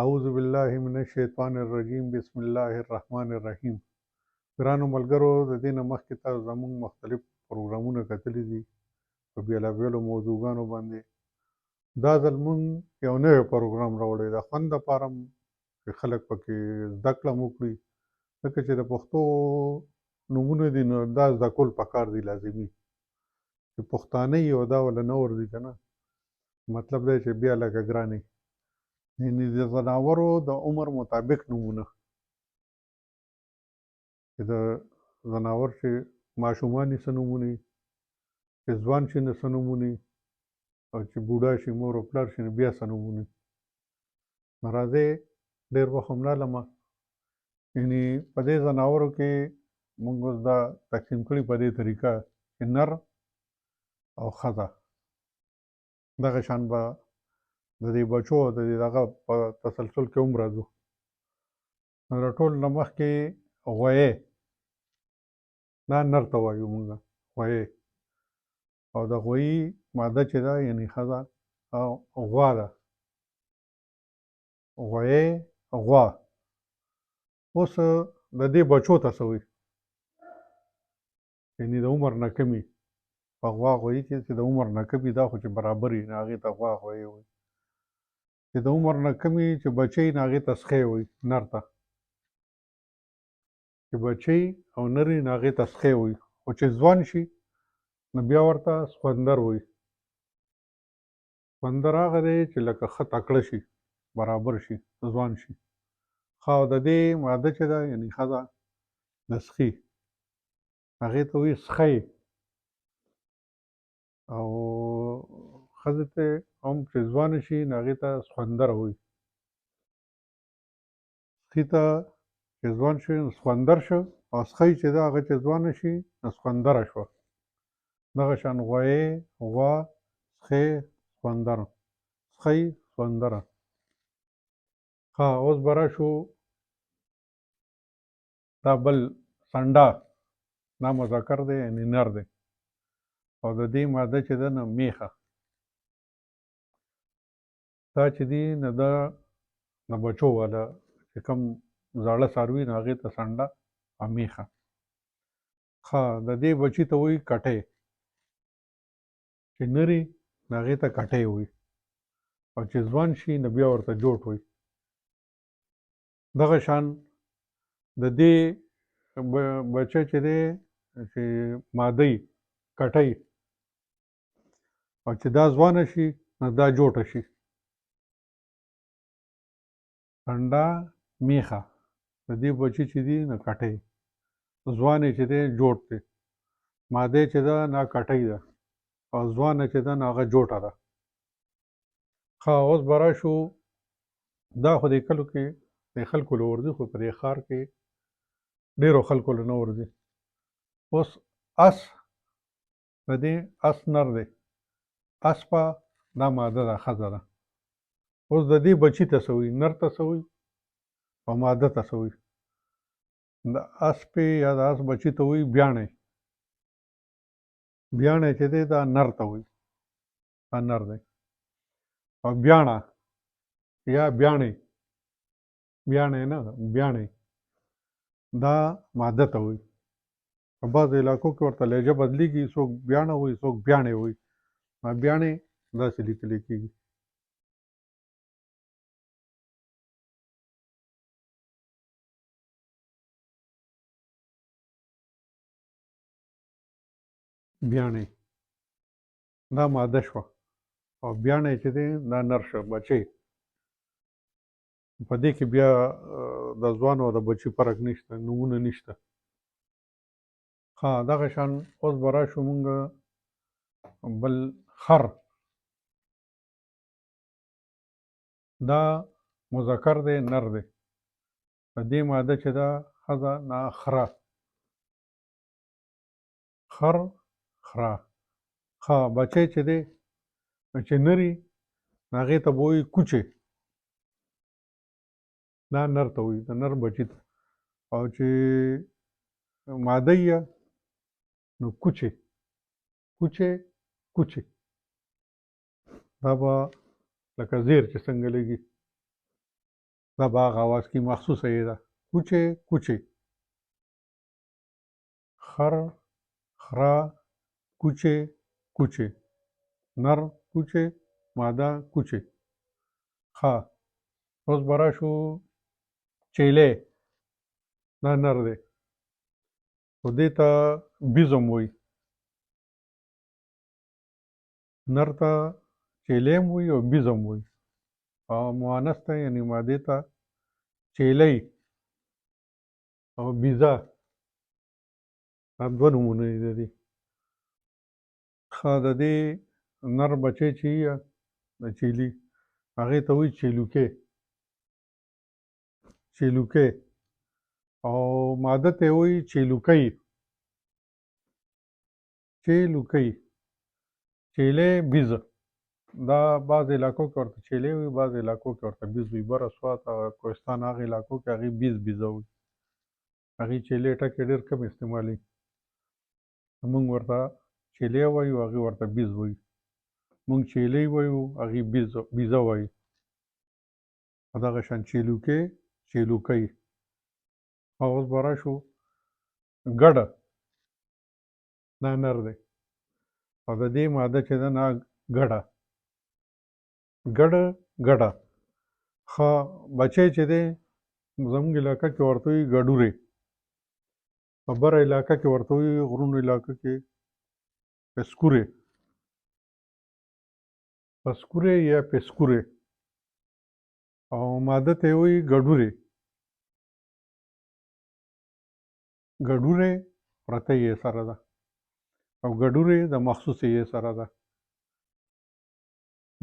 اعوذ بالله من الشیطان الرجیم بسم الله الرحمن الرحیم. ګرانو ملګرو، د دې نه مخکې تاسو زموږ مختلف پروګرامونه کتلي دي په بېلابېلو موضوعګانو باندې. دا ځل مونږ یو نوی پروګرام راوړی د خوند دپاره چې خلک پکې زده کړه هم وکړي، ځکه چې د پښتو نومونه دي نو دا زده کول پکار دي لازمي، چې پښتانه یي او دا وله نه ورځي که نه، مطلب دی چې بیا لکه ګرانې یعنې د ځناورو د عمر مطابق نومونه، چې د ځناور چې ماشومان یې څه نومونه وي، چې ځوان شي نو څه نومونه وي، او چې بوډا شي مور او پلار شي نو بیا څه نومونه وي. نو راځئ ډېر وخت هم نه لمه، یعنې په دې ځناورو کې موږ اوس دا تقسیم کړي په دې طریقه چې نر او ښځه، دغه شان به د دې بچو د دې دغه په تسلسل کې هم راځو. نو د ټول نه مخکې غویی، دا نر ته وایو موږ غویی، او د غویي ماده چې ده یعنې ښځه او غوا ده، غویی غوا. اوس د دې بچو ته څه وایي، یعنې د عمر نه کم وي، په غوا غویي کې چې د عمر نه کم وي دا خو چې برابر وي نو هغې ته غوا غویی وایي. چې د عمر نه کم وي چې بچی نو هغې ته سخی وایي، نر ته چې بچی او نر وي نو هغې ته سخی وایي، خو چې ځوان شي نو بیا ورته سخوندر وایي. سخوندر هغه دی چې لکه ښه تکړه شي، برابر شي، ځوان شي. ښه، او د دې ماده چې ده یعنې ښځه د سخي هغې ته وایي سخی، او ښځې ته هم چې ځوانه شي نو هغې ته سخوندره وایي. سخي ته چې ځوان شي نو سخوندر شو، او سخی چې ده هغه چې ځوانه شي نو سخوندره شوه. دغه شان غویی، غوا، سخی، سخوندر، سخی، سخوندره. ښه، اوس به راشو دا بل سنډا، دا مذکر دی یعنې نر دی، او د دې ماده چې ده نو میخه، دا چې دي نو دا د بچو والا چې کوم زاړه څاروي نو هغې ته سنډه او میخه. ښه، د دې بچي ته وایي کټی، چې نر وي نو هغې ته کټی وایي، او چې ځوان شي نو بیا ورته جوټ وایي. دغه شان د دې بچه چې دی چې ماده یي کټی، او چې دا ځوانه شي نو دا جوټه شي. سنډا، میخه، د دې بچي چې دي نو کټی، ځوان یې چې دی جوټ دی، ماده یې چې ده نو کټی ده، او ځوانه چې ده نو هغه جوټه ده. ښه، اوس به راشو دا خو دې کلو کې د خلکو له ورځي، خو په دې ښار کې ډېرو خلکو له نه ورځي. اوس اس، د دې اس نر دی، اسپه دا ماده ده، ښځه ده. اوس د دې بچي ته څه وایي، نر ته څه وایي او ماده ته څه وایي. د اسپې یا د اس بچي ته وایي بیاڼی، بیاڼی چې دی دا نر ته وایي، دا نر دی. او بیاڼه یا بیاڼی، بیاڼی نه بیاڼی، دا ماده ته وایي. په بعضو علاقو کې ورته لهجه بدلېږي، څوک بیاڼه وایي څوک بیاڼی وایي، بیاڼی داسې لیکلی کېږي. بیاڼی دا ماده شوه، او بیاڼی چې دی دا نر شو، بچی. په دې کې بیا د ځوان او د بچي فرق نشته، نومونه نشته. ښه، دغه شان اوس به راشو مونږ بل خر، دا مذکر دی نر دی، د دې ماده چې ده ښځه نه خره، خر، خره. ښه، بچی چې دی چې نر وي نو هغې ته به وایي کوچې، دا نر ته وایي، د نر بچي ته. او چې ماده یې نو کوچې، کوچې، کوچې. دا به لکه زیر چې څنګه لګي دا به هغه اواز کې مخصوصه یې ده. کوچې کوچې، خر خره، کوچې کوچې، نر کوچې، ماده کوچې. ښه، اوس به راشو چیلی. دا نر دی، خو دې ته بیز هم وایي. نر ته چیلی هم وایي او بیز هم وایي. او مؤنث ته یعنې مادې ته چیلی او بیزه. دا دوه نومونه دي د دې. ښه، د دې نر بچی چې وي د چیلي، هغې ته وایي چیلوکې. چیلوکې. او ماده ته یې وایي چیلوکی. چیلوکی. چیلی بیز. دا بعض علاقو کې ورته چیلی وایي، بعض علاقو کې ورته بیز وایي. بره سوات او کوهستان هغه علاقو کې هغې بیز بیزه وایي. هغې چیلی ټکی ډېر کم استعمالوي. موږ ورته چیلی وایو، هغې ورته بیز وایي. موږ چیلی وایو، هغې بیزه وایي. دغه شان چیلوکې، چیلوکی. او اوس به راشو ګډه. دا نر دی او د دې ماده چې ده نه ګډه. ګډه ګډه. ښه، بچی چې دی زموږ علاقه کې ورته وایي ګډورې. په بره علاقه کې ورته وایي، غرونو علاقه کې پسکورې. پسکورې یا پسکورې. او ماده ته یې وایي ګډورې. ګډورې پرته یې سره ده او ګډورې د مخصوصې یې سره ده.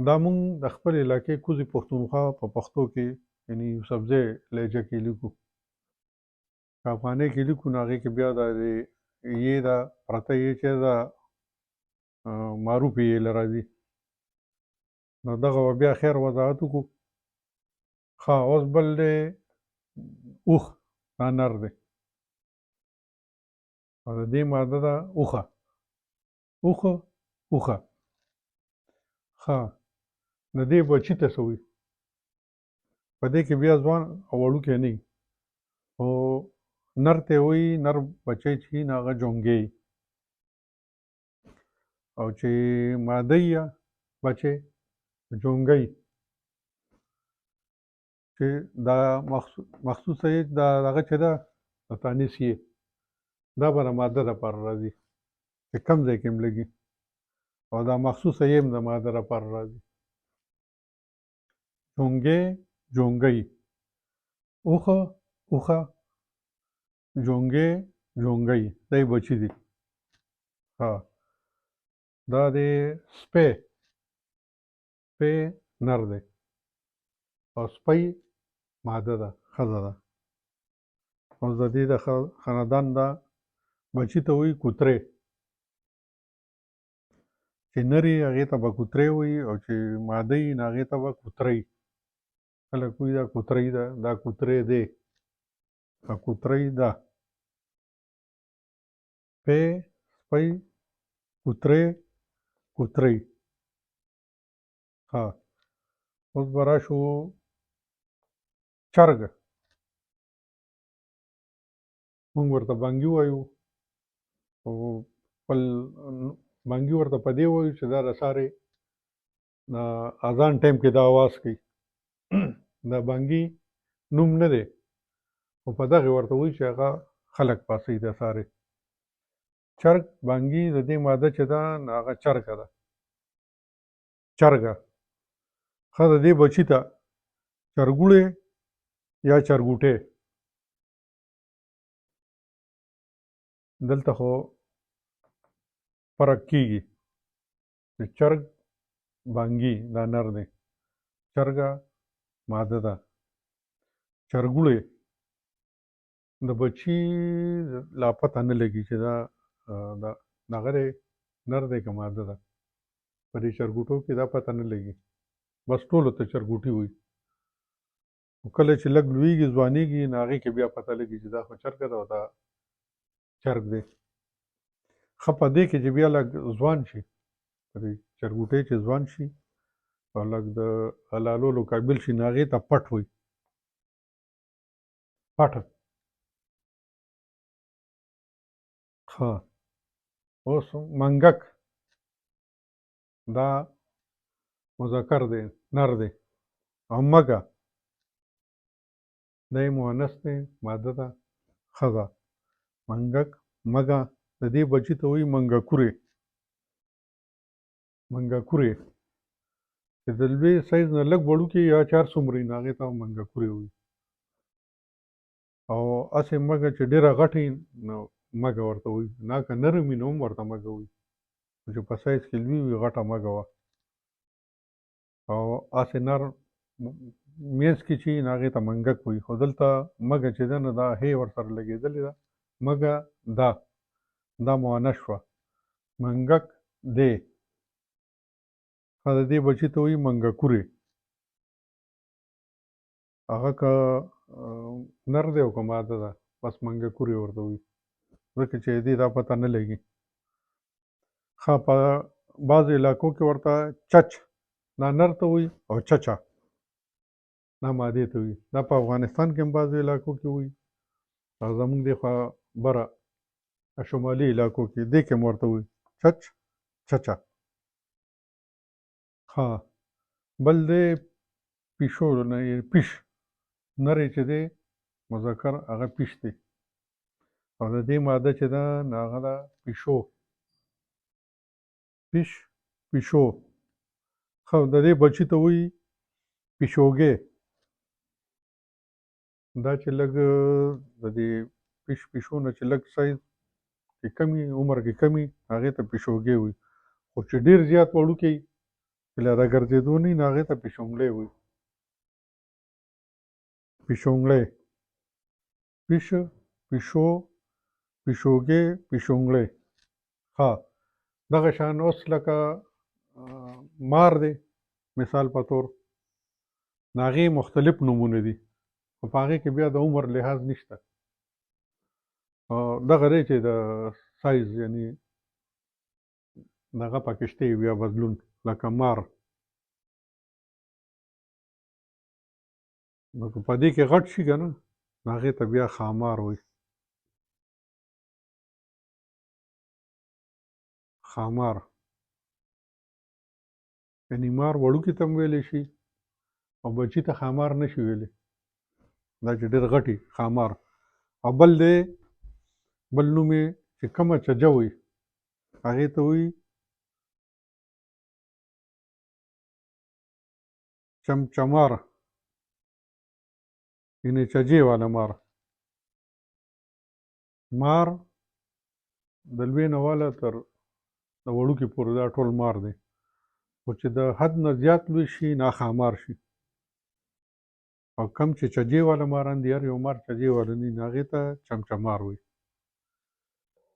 دا مونږ د خپل علاقې کوزې پښتونخوا په پښتو کې یعنې یوسفزۍ لهجه کې لیکو. که افغانۍ کې لیکو نو هغې کې بیا د یې ده پرته یې چې ده معروفې یې له راځي. نو دغه به بیا خیر وضاحت وکړو. ښه، اوس بل دی اوښ. دا نر دی او د دې ماده ده اوښه. اوښه اوښه. ښه، د دې بچي ته څه وایي؟ په دې کې بیا ځوان او وړوکی نه وي. خو نر ته یې وایي، نر بچی چې وي نو هغه جونګی. او چې ماده یي بچی جونګی، چې دا مخصوصه یې دا دغه چې ده د تانیث یې دا به د ماده دپاره راځي چې کم ځای کې هم لګي. او دا مخصوصه یې هم د ماده دپاره راځي. جونګی جونګی، اوښه اوښه، جونګی جونګی. دا یې بچي دي. ها، دا دی سپی. سپی نر دی او سپی ماده ده، ښځه ده. اوس د دې د خاندان دا بچي ته وایي کوترې. چې نر یي هغې ته به کوترې وایي او چې ماده یي نو هغې ته به کوترۍ. خلک وایي دا کوترۍ ده، دا کوترې دی، دا کوترۍ ده. سپی سپی، کوترې کوترۍ. ها، اوس به راشو چرګ. موږ ورته بانګي وایو او خپل بانګي ورته په دې وایو چې دا د سارې د اذان ټایم کې دا اواز کوي. دا بانګي نوم نه دی خو په دغې ورته وایي چې هغه خلک پاڅوي د سارې. چرګ بانګي د دې ماده چې ده نو هغه چرګه ده. چرګه. ښه، د دې بچي ته چرګوړې یا چرګوټی. دلته خو فرق کېږي چې چرګ بانګي دا نر دی، چرګه ماده ده. چرګوړی د بچي لا پته نه لګي چې دا دغه دی، نر دی که ماده ده. په دې چرګوټو کې دا پته نه لګي، بس ټولو ته چرګوټي وایي. خو کله چې لږ لویږي ځوانېږي نو هغې کې بیا پته لګي چې دا خو چرګه ده او دا چرګ دی. ښه، په دې کې چې بیا لږ ځوان شي، په دې چرګوټی چې ځوان شي او لږ د حلالولو قابل شي نو هغې ته پټ وایي. پټ. ښه. اوس منګک دا مذکر دی، نر دی، او مګه دا یې مؤنث دی، ماده ده، ښځه. منګک، مګه، د دې بچي ته وایي منګکورې. منګکورې چې د لوی سایز نه لږ وړوکي یا چار څومره وي نو هغې ته منګکورې وایي. او هسې مګه چې ډېره غټه وي نو مګه ورته وایي. نه که نرم وي نو هم ورته مګه وایي. چې په سایز کې لوی وي غټه مګه وه. او هسې نر منځ کې چې وي نو هغې ته منګک وایي. خو دلته مګه چې ده نو دا هې ورسره لګېدلې ده. مګه ده، دا مؤنث شوه. منګک دی، د دې بچي ته وایي منګکورې. هغه که نر دی او که ماده ده بس منګکورې ورته وایي، ځکه چې دې دا پته نه لګي. ښه، په بعضو علاقو کې ورته چچ، دا نر ته وایي، او چچه دا مادې ته وایي. دا په افغانستان کې هم بعضو علاقو کې وایي، او زمونږ دې خوا بره شمالي علاقو کې دې کې هم ورته وایي چچ، چچه. ښه، بل دی پیشو، نه پیش. نر یې چې دی مذکر هغه پیش دی، او د دې ماده چې ده نو هغه ده پیشو. پیش، پیشو. ښه، د دې بچي ته وایي پیشوګې. دا چې لږ د دې پیش، پیشو نه چې لږ سایز کې کم وي، عمر کې کم وي، هغې ته پیشوګې وایي. خو چې ډېر زیات وړوکی وي چې له راګرځېدو نه وي نو هغې ته پیشونګلی وایي. پیشونګلی، پیش، پیشو، پیشوګې، پیشونګلی. ښه، دغه شان اوس لکه مار دی مثال په طور، د هغې مختلف نومونه دي، خو په هغې کې بیا د عمر لحاظ نشته. دغه دی چې د سایز یعنې دغه پکې شته وي بیا بدلون، لکه مار. نو که په دې کې غټ شي که نه نو هغې ته بیا ښامار وایي. ښامار یعنې مار وړوکي ته هم ویلی شي، او بچي ته ښامار نه شي ویلی، دا چې ډېر غټ وي ښامار. او بل دی، بل نوم یې چې کومه چجه وي هغې ته وایي چمچمار، یعنې چجې والا مار. مار د لوی نه واله تر د وړوکي پورې دا ټول مار دی، خو چې د حد نه زیات لوی شي نو ښامار شي. او کم چې چجې والا ماران دي، هر یو مار چجې والا نه وي، نو هغې ته چمچمار وایي.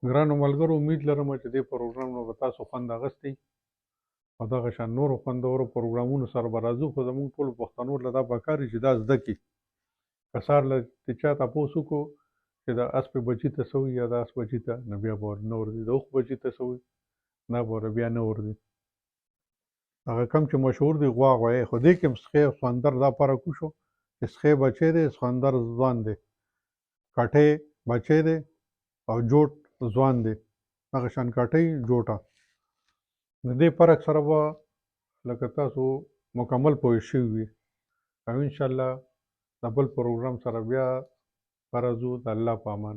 ګرانو ملګرو، امید لرم چې دې پروګرام نه به تاسو خوند اخیستی، او دغه شان نورو خوندورو پروګرامونو سره به راځو. خو زموږ ټولو پښتنو له دا پکار وي چې دا زده کړي. که سهار له د چا تپوس وکړو چې د اسپې بچي ته څه وایي یا د اس بچي ته، نو بیا به ور نه ورځي. د اوښ بچي ته څه وایي، دا به ور بیا نه ورځي. هغه کم چې مشهور دی غوا غوایي، خو دې کې هم سخی او سخوندر دا فرق وشو چې سخی بچی دی، سخوندر ځوان دی، کټی بچی دی او جوټ ځوان دی. هغه شان کټۍ جوټه. د دې فرق سره به لکه تاسو مکمل پوه شوي وي. او انشاءالله د بل پروګرام سره بیا به راځو. د الله په امان.